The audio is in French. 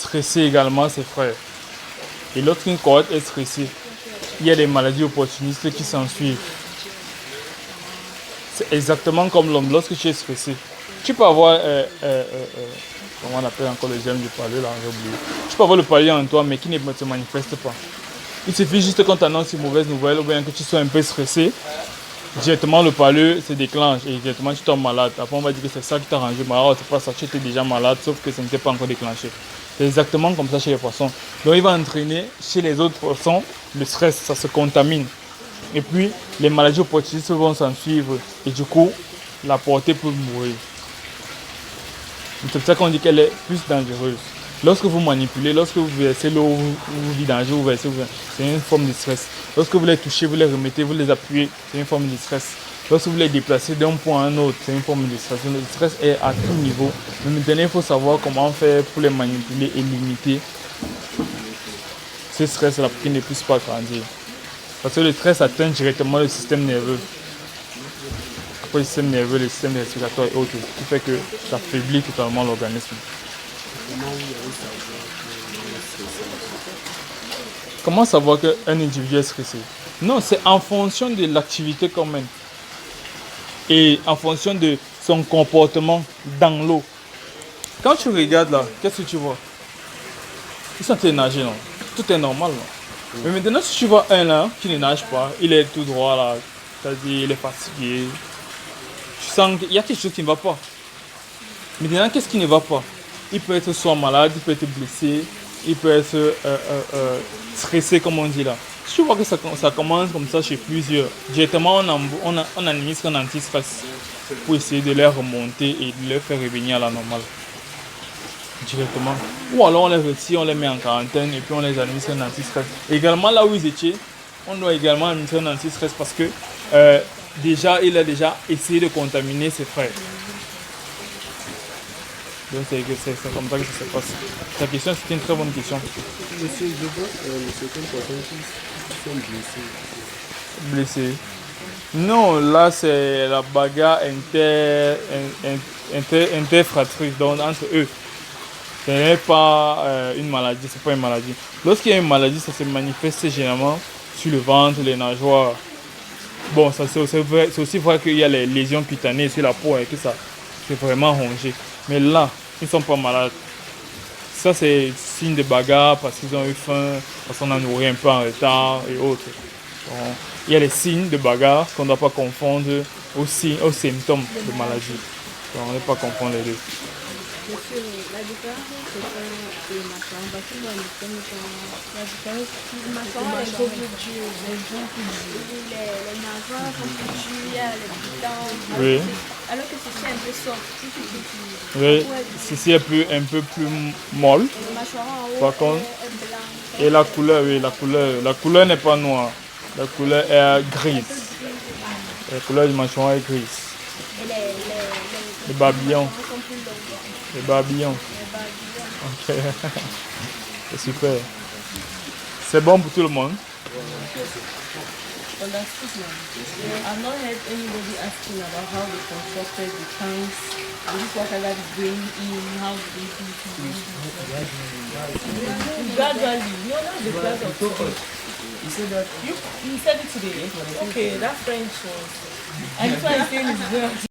stressé également ses frères. Et lorsqu'une cohorte est stressée, il y a des maladies opportunistes qui s'en suivent. C'est exactement comme l'homme, lorsque tu es stressé. Tu peux avoir, comment on appelle encore le germe du palud, là, j'ai oublié. Tu peux avoir le palud en toi, mais qui ne se manifeste pas. Il suffit juste qu'on t'annonce une mauvaise nouvelle, ou bien que tu sois un peu stressé, directement le palud se déclenche et directement tu tombes malade. Après on va dire que c'est ça qui t'a rendu malade, c'est pas ça, tu étais déjà malade, sauf que ça n'était pas encore déclenché. C'est exactement comme ça chez les poissons. Donc il va entraîner chez les autres poissons le stress, ça se contamine. Et puis les maladies opportunistes vont s'en suivre et du coup la portée peut mourir. C'est pour ça qu'on dit qu'elle est plus dangereuse. Lorsque vous manipulez, lorsque vous versez l'eau, vous vidangez, c'est une forme de stress. Lorsque vous les touchez, vous les remettez, vous les appuyez, c'est une forme de stress. Lorsque vous les déplacez d'un point à un autre, c'est une forme de stress. Le stress est à tout niveau. Mais maintenant, il faut savoir comment faire pour les manipuler et limiter ce stress-là pour qu'ils ne puissent pas grandir. Parce que le stress atteint directement le système nerveux. Après le système nerveux, le système respiratoire et autres, ce qui fait que ça affaiblit totalement l'organisme. Comment savoir qu'un individu est stressé? Non, c'est en fonction de l'activité qu'on mène. Et en fonction de son comportement dans l'eau. Quand tu regardes là, qu'est-ce que tu vois? Ils sont en train de nager, non? Tout est normal, non? Mais maintenant, si tu vois un là qui ne nage pas, il est tout droit là, c'est-à-dire il est fatigué. Tu sens qu'il y a quelque chose qui ne va pas. Maintenant, qu'est-ce qui ne va pas? Il peut être soit malade, il peut être blessé, il peut être stressé, comme on dit là. Si tu vois que ça commence comme ça chez plusieurs, directement on administre un anti-stress pour essayer de les remonter et de les faire revenir à la normale. Directement. Ou alors on les retire, on les met en quarantaine et puis on les administre un anti-stress. Également là où ils étaient, on doit également administrer un anti-stress parce que déjà il a déjà essayé de contaminer ses frères. Donc c'est comme ça que ça se passe. Ta question, c'était une très bonne question. Monsieur, je vois certaines personnes qui sont blessées. Blessé. Non, là c'est la bagarre interfratrie, donc entre eux. Ce n'est pas une maladie, c'est pas une maladie. Lorsqu'il y a une maladie, ça se manifeste généralement sur le ventre, les nageoires. Bon, ça c'est aussi vrai qu'il y a les lésions cutanées sur la peau et que ça c'est vraiment rongé. Mais là, ils ne sont pas malades. Ça, c'est signe de bagarre parce qu'ils ont eu faim, parce qu'on a nourri un peu en retard et autres. Donc, il y a les signes de bagarre qu'on ne doit pas confondre aux symptômes de maladie. Donc, on ne doit pas confondre les deux. Monsieur, la différence, c'est pas le machin, parce que dans le système, la différence, le machin est beaucoup plus dur, les nageoires sont plus durs, il y a les boutons, Oui. alors que ceci est un peu soft. Oui, ceci est un peu plus molle. Le mâchoire en haut Par contre, est blanc. et la couleur, oui, la couleur n'est pas noire. La couleur est grise. La couleur du mâchoire est grise. Et Les babillons. sont plus longs. Les babillons. Ok. C'est super. C'est bon pour tout le monde. But that's it now. I've not heard anybody asking about how they constructed the tanks, and this water that is going in, how they do it. Gradually, no, that's the class of today. He said that You said it today. Okay, that French was. And this one is saying is well.